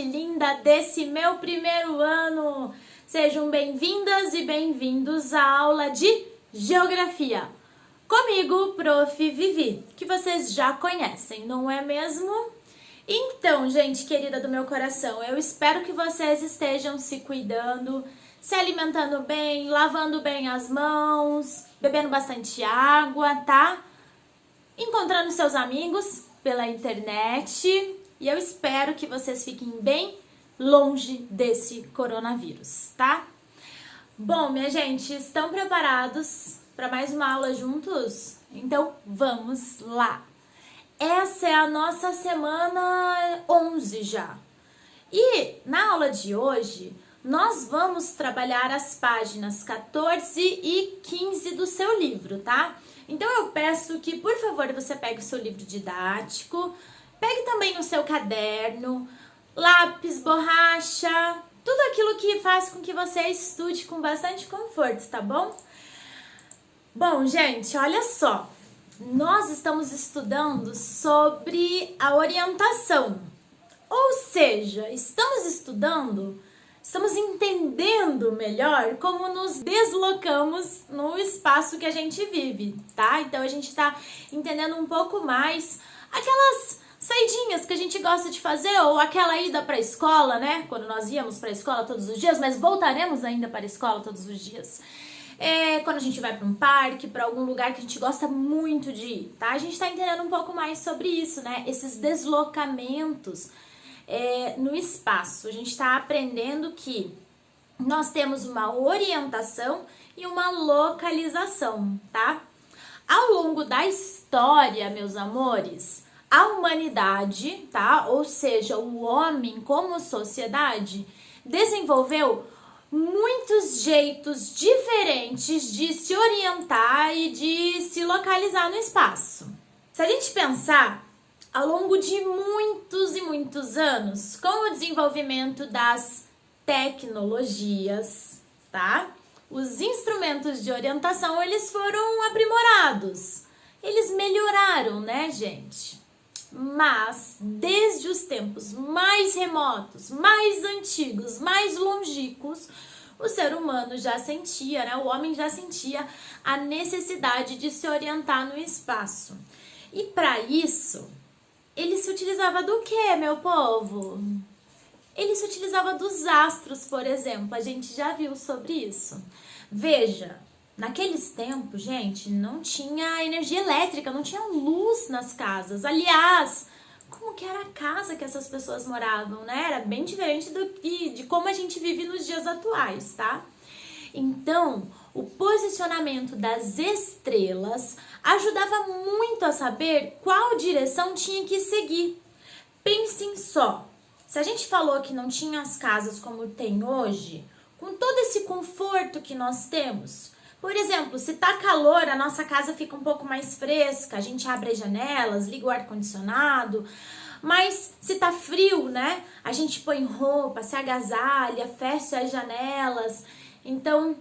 gente linda desse meu primeiro ano! Sejam bem-vindas e bem-vindos à aula de Geografia. Comigo, Prof. Vivi, que vocês já conhecem, não é mesmo? Então, gente querida do meu coração, eu espero que vocês estejam se cuidando, se alimentando bem, lavando bem as mãos, bebendo bastante água, tá? Encontrando seus amigos pela internet. E eu espero que vocês fiquem bem longe desse coronavírus, tá? Bom, minha gente, estão preparados para mais uma aula juntos? Então, vamos lá! Essa é a nossa semana 11 já. E na aula de hoje, nós vamos trabalhar as páginas 14 e 15 do seu livro, tá? Então, eu peço que, por favor, você pegue o seu livro didático, pegue também o seu caderno, lápis, borracha, tudo aquilo que faz com que você estude com bastante conforto, tá bom? Bom, gente, olha só. Nós estamos estudando sobre a orientação. Ou seja, estamos entendendo melhor como nos deslocamos no espaço que a gente vive, tá? Então, a gente tá entendendo um pouco mais aquelas saidinhas que a gente gosta de fazer, ou aquela ida para a escola, né? Quando nós íamos para a escola todos os dias, mas voltaremos ainda para a escola todos os dias. Quando a gente vai para um parque, para algum lugar que a gente gosta muito de ir, tá? A gente tá entendendo um pouco mais sobre isso, né? Esses deslocamentos no espaço. A gente tá aprendendo que nós temos uma orientação e uma localização, tá? Ao longo da história, meus amores, a humanidade, tá? Ou seja, o homem como sociedade, desenvolveu muitos jeitos diferentes de se orientar e de se localizar no espaço. Se a gente pensar, ao longo de muitos e muitos anos, com o desenvolvimento das tecnologias, tá? Os instrumentos de orientação, eles foram aprimorados. Eles melhoraram, né, gente? Mas, desde os tempos mais remotos, mais antigos, mais longínquos, o ser humano já sentia, né? O homem já sentia a necessidade de se orientar no espaço. E para isso, ele se utilizava do quê, meu povo? Ele se utilizava dos astros, por exemplo. A gente já viu sobre isso. Veja, naqueles tempos, gente, não tinha energia elétrica, não tinha luz nas casas. Aliás, como que era a casa que essas pessoas moravam, né? Era bem diferente de como a gente vive nos dias atuais, tá? Então, o posicionamento das estrelas ajudava muito a saber qual direção tinha que seguir. Pensem só, se a gente falou que não tinha as casas como tem hoje, com todo esse conforto que nós temos, por exemplo, se tá calor, a nossa casa fica um pouco mais fresca, a gente abre as janelas, liga o ar-condicionado, mas se tá frio, né, a gente põe roupa, se agasalha, fecha as janelas, então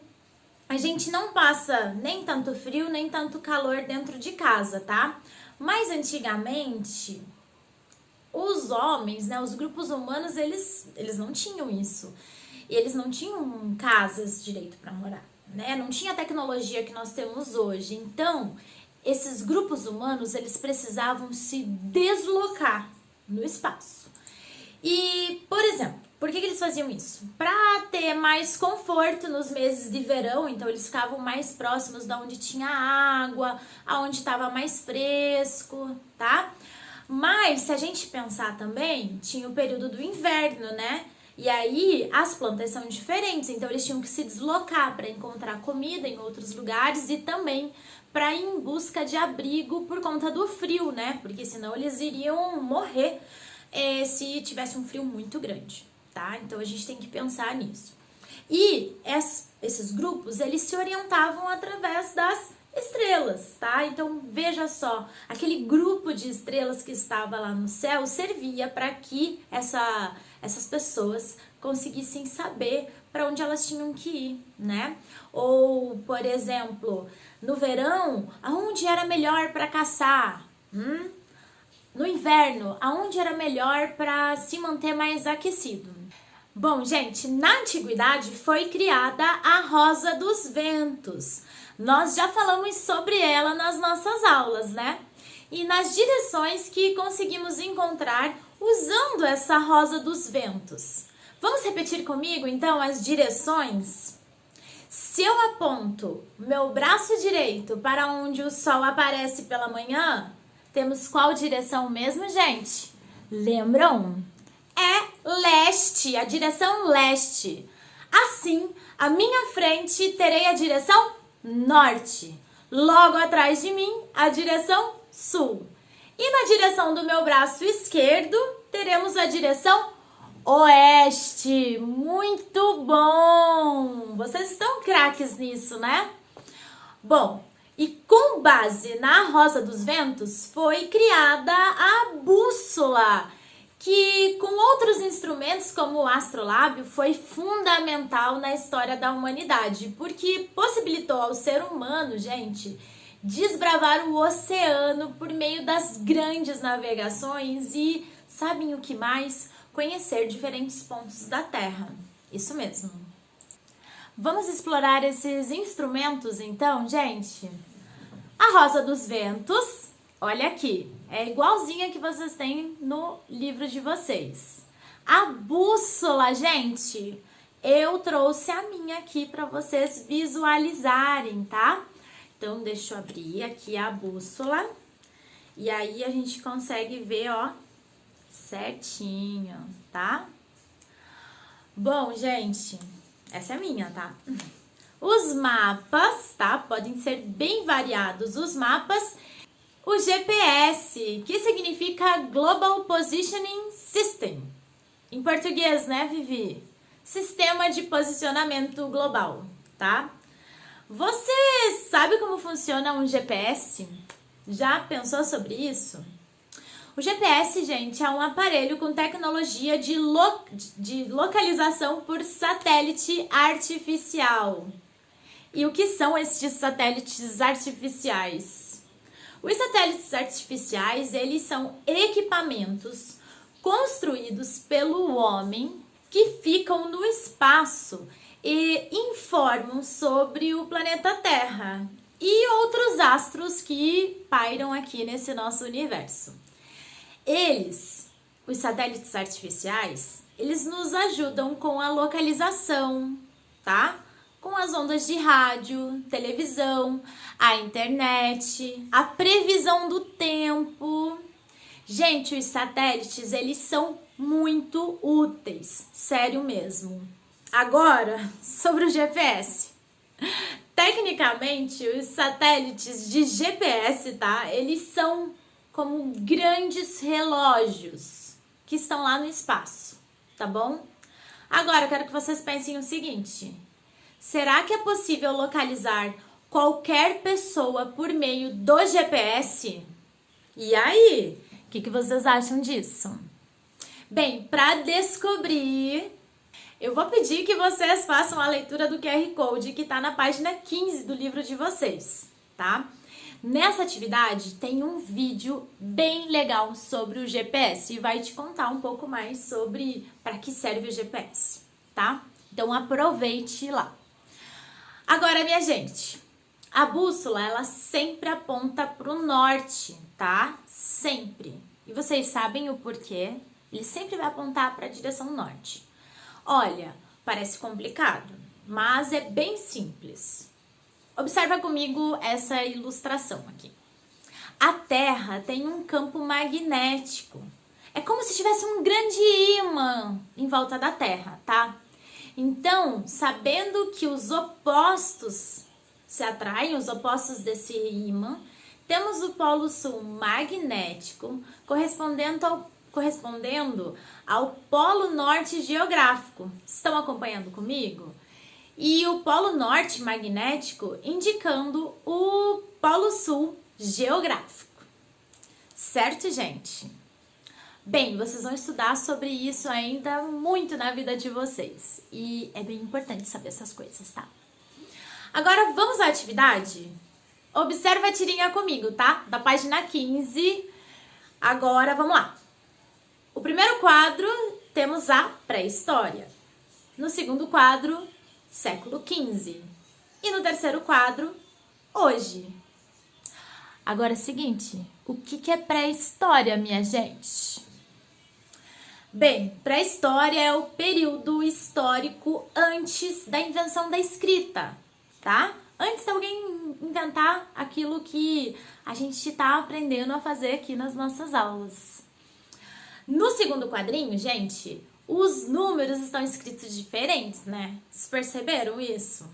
a gente não passa nem tanto frio, nem tanto calor dentro de casa, tá? Mas antigamente, os homens, né, os grupos humanos, eles não tinham isso. E eles não tinham casas direito para morar, né? Não tinha a tecnologia que nós temos hoje. Então, esses grupos humanos, eles precisavam se deslocar no espaço. E, por exemplo, por que eles faziam isso? Para ter mais conforto nos meses de verão, então eles ficavam mais próximos de onde tinha água, aonde estava mais fresco, tá? Mas, se a gente pensar também, tinha o período do inverno, né? E aí, as plantas são diferentes, então eles tinham que se deslocar para encontrar comida em outros lugares e também para ir em busca de abrigo por conta do frio, né? Porque senão eles iriam morrer se tivesse um frio muito grande, tá? Então, a gente tem que pensar nisso. E esses grupos, eles se orientavam através das estrelas, tá? Então, veja só, aquele grupo de estrelas que estava lá no céu servia para que essas pessoas conseguissem saber para onde elas tinham que ir, né? Ou, por exemplo, no verão, aonde era melhor para caçar? no inverno, aonde era melhor para se manter mais aquecido? Bom, gente, na antiguidade foi criada a Rosa dos Ventos. Nós já falamos sobre ela nas nossas aulas, né? E nas direções que conseguimos encontrar usando essa Rosa dos Ventos. Vamos repetir comigo, então, as direções? Se eu aponto meu braço direito para onde o sol aparece pela manhã, temos qual direção mesmo, gente? Lembram? É leste, a direção leste. Assim, à minha frente terei a direção norte. Logo atrás de mim, a direção sul. E na direção do meu braço esquerdo, teremos a direção oeste. Muito bom! Vocês estão craques nisso, né? Bom, e com base na Rosa dos Ventos, foi criada a bússola, que com outros instrumentos como o astrolábio foi fundamental na história da humanidade, porque possibilitou ao ser humano, gente, desbravar o oceano por meio das grandes navegações e, sabem o que mais? Conhecer diferentes pontos da Terra. Isso mesmo. Vamos explorar esses instrumentos então, gente? A Rosa dos Ventos, olha aqui, é igualzinha que vocês têm no livro de vocês. A bússola, gente, eu trouxe a minha aqui para vocês visualizarem, tá? Então, deixa eu abrir aqui a bússola. E aí, a gente consegue ver, ó, certinho, tá? Bom, gente, essa é a minha, tá? Os mapas, tá? Podem ser bem variados os mapas. O GPS, que significa Global Positioning System. Em português, né, Vivi? Sistema de posicionamento global, tá? Você sabe como funciona um GPS? Já pensou sobre isso? O GPS, gente, é um aparelho com tecnologia de localização por satélite artificial. E o que são estes satélites artificiais? Os satélites artificiais, eles são equipamentos construídos pelo homem que ficam no espaço e informam sobre o planeta Terra e outros astros que pairam aqui nesse nosso universo. Os satélites artificiais, eles nos ajudam com a localização, tá? Com as ondas de rádio, televisão, a internet, a previsão do tempo. Gente, os satélites, eles são muito úteis, sério mesmo. Agora, sobre o GPS. Tecnicamente, os satélites de GPS, tá? Eles são como grandes relógios que estão lá no espaço, tá bom? Agora, eu quero que vocês pensem o seguinte: será que é possível localizar qualquer pessoa por meio do GPS? E aí, o que vocês acham disso? Bem, para descobrir, eu vou pedir que vocês façam a leitura do QR Code que está na página 15 do livro de vocês, tá? Nessa atividade tem um vídeo bem legal sobre o GPS e vai te contar um pouco mais sobre para que serve o GPS, tá? Então aproveite lá. Agora, minha gente, a bússola, ela sempre aponta para o norte, tá? Sempre. E vocês sabem o porquê? Ele sempre vai apontar para a direção norte. Olha, parece complicado, mas é bem simples. Observa comigo essa ilustração aqui. A Terra tem um campo magnético. É como se tivesse um grande ímã em volta da Terra, tá? Então, sabendo que os opostos se atraem, os opostos desse ímã, temos o Polo Sul magnético correspondendo ao Polo Norte geográfico. Estão acompanhando comigo? E o Polo Norte magnético indicando o Polo Sul geográfico. Certo, gente? Bem, vocês vão estudar sobre isso ainda muito na vida de vocês. E é bem importante saber essas coisas, tá? Agora, vamos à atividade? Observa a tirinha comigo, tá? Da página 15. Agora, vamos lá. O primeiro quadro, temos a pré-história. No segundo quadro, século XV. E no terceiro quadro, hoje. Agora é o seguinte, o que é pré-história, minha gente? Bem, pré-história é o período histórico antes da invenção da escrita, tá? Antes de alguém inventar aquilo que a gente tá aprendendo a fazer aqui nas nossas aulas. No segundo quadrinho, gente, os números estão escritos diferentes, né? Vocês perceberam isso?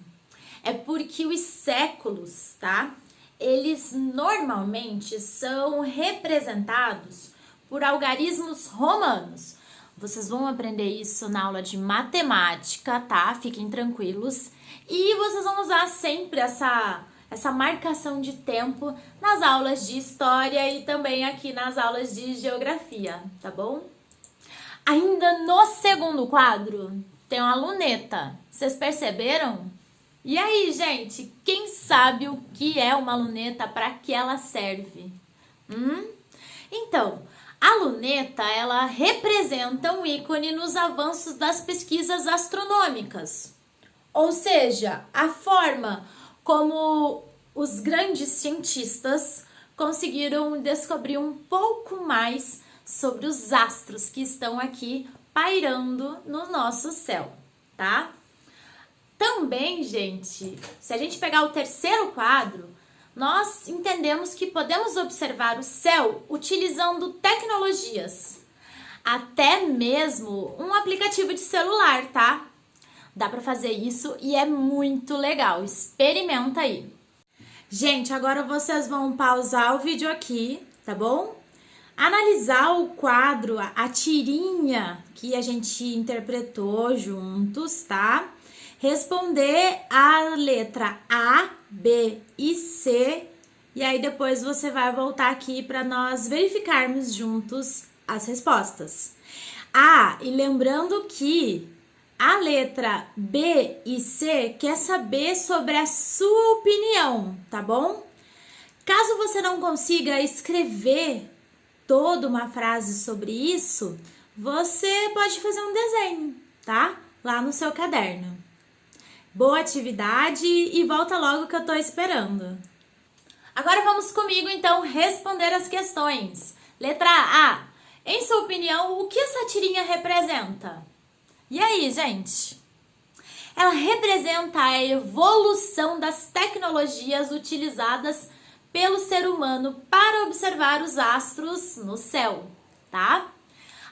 É porque os séculos, tá? Eles normalmente são representados por algarismos romanos. Vocês vão aprender isso na aula de matemática, tá? Fiquem tranquilos. E vocês vão usar sempre essa marcação de tempo nas aulas de história e também aqui nas aulas de geografia, tá bom? Ainda no segundo quadro, tem uma luneta. Vocês perceberam? E aí, gente, quem sabe o que é uma luneta, para que ela serve? Então, a luneta, ela representa um ícone nos avanços das pesquisas astronômicas. Ou seja, a forma como os grandes cientistas conseguiram descobrir um pouco mais sobre os astros que estão aqui pairando no nosso céu, tá? Também, gente, se a gente pegar o terceiro quadro, nós entendemos que podemos observar o céu utilizando tecnologias, até mesmo um aplicativo de celular, tá? Dá pra fazer isso e é muito legal, experimenta aí. Gente, agora vocês vão pausar o vídeo aqui, tá bom? Analisar o quadro, a tirinha que a gente interpretou juntos, tá? Responder a letra A, B e C, e aí depois você vai voltar aqui para nós verificarmos juntos as respostas. E lembrando que a letra B e C quer saber sobre a sua opinião, tá bom? Caso você não consiga escrever toda uma frase sobre isso, você pode fazer um desenho, tá? Lá no seu caderno. Boa atividade e volta logo que eu tô esperando. Agora vamos comigo, então, responder as questões. Letra A. Em sua opinião, o que essa tirinha representa? E aí, gente? Ela representa a evolução das tecnologias utilizadas pelo ser humano para observar os astros no céu, tá?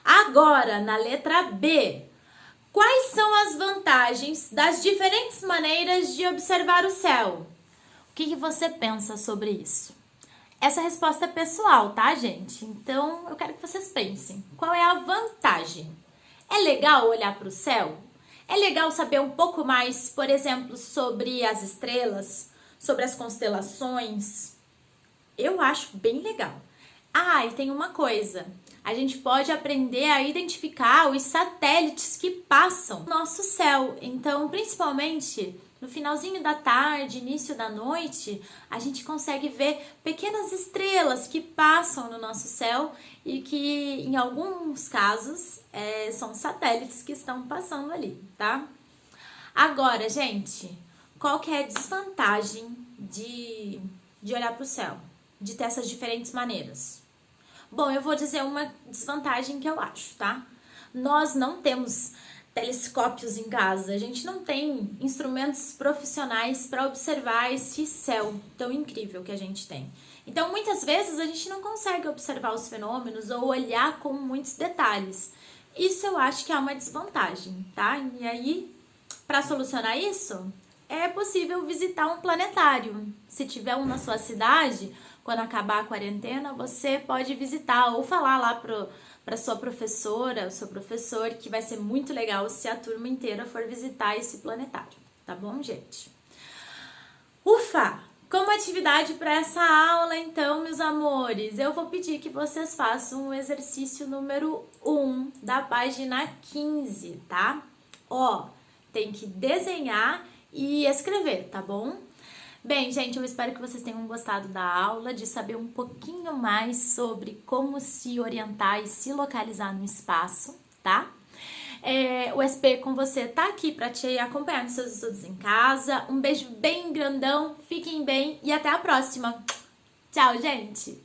Agora, na letra B. Quais são as vantagens das diferentes maneiras de observar o céu? O que você pensa sobre isso? Essa resposta é pessoal, tá, gente? Então, eu quero que vocês pensem. Qual é a vantagem? É legal olhar para o céu? É legal saber um pouco mais, por exemplo, sobre as estrelas, sobre as constelações? Eu acho bem legal. E tem uma coisa. A gente pode aprender a identificar os satélites que passam no nosso céu. Então, principalmente no finalzinho da tarde, início da noite, a gente consegue ver pequenas estrelas que passam no nosso céu e que, em alguns casos, são satélites que estão passando ali, tá? Agora, gente, qual que é a desvantagem de olhar para o céu? De ter essas diferentes maneiras? Bom, eu vou dizer uma desvantagem que eu acho, tá? Nós não temos telescópios em casa, a gente não tem instrumentos profissionais para observar esse céu tão incrível que a gente tem. Então, muitas vezes a gente não consegue observar os fenômenos ou olhar com muitos detalhes. Isso eu acho que é uma desvantagem, tá? E aí, para solucionar isso, é possível visitar um planetário. Se tiver um na sua cidade, quando acabar a quarentena, você pode visitar ou falar lá para sua professora, o seu professor, que vai ser muito legal se a turma inteira for visitar esse planetário, tá bom, gente? Ufa! Como atividade para essa aula, então, meus amores, eu vou pedir que vocês façam o exercício número 1 da página 15, tá? Tem que desenhar e escrever, tá bom? Bem, gente, eu espero que vocês tenham gostado da aula, de saber um pouquinho mais sobre como se orientar e se localizar no espaço, tá? O SP com você tá aqui para te acompanhar nos seus estudos em casa. Um beijo bem grandão, fiquem bem e até a próxima. Tchau, gente!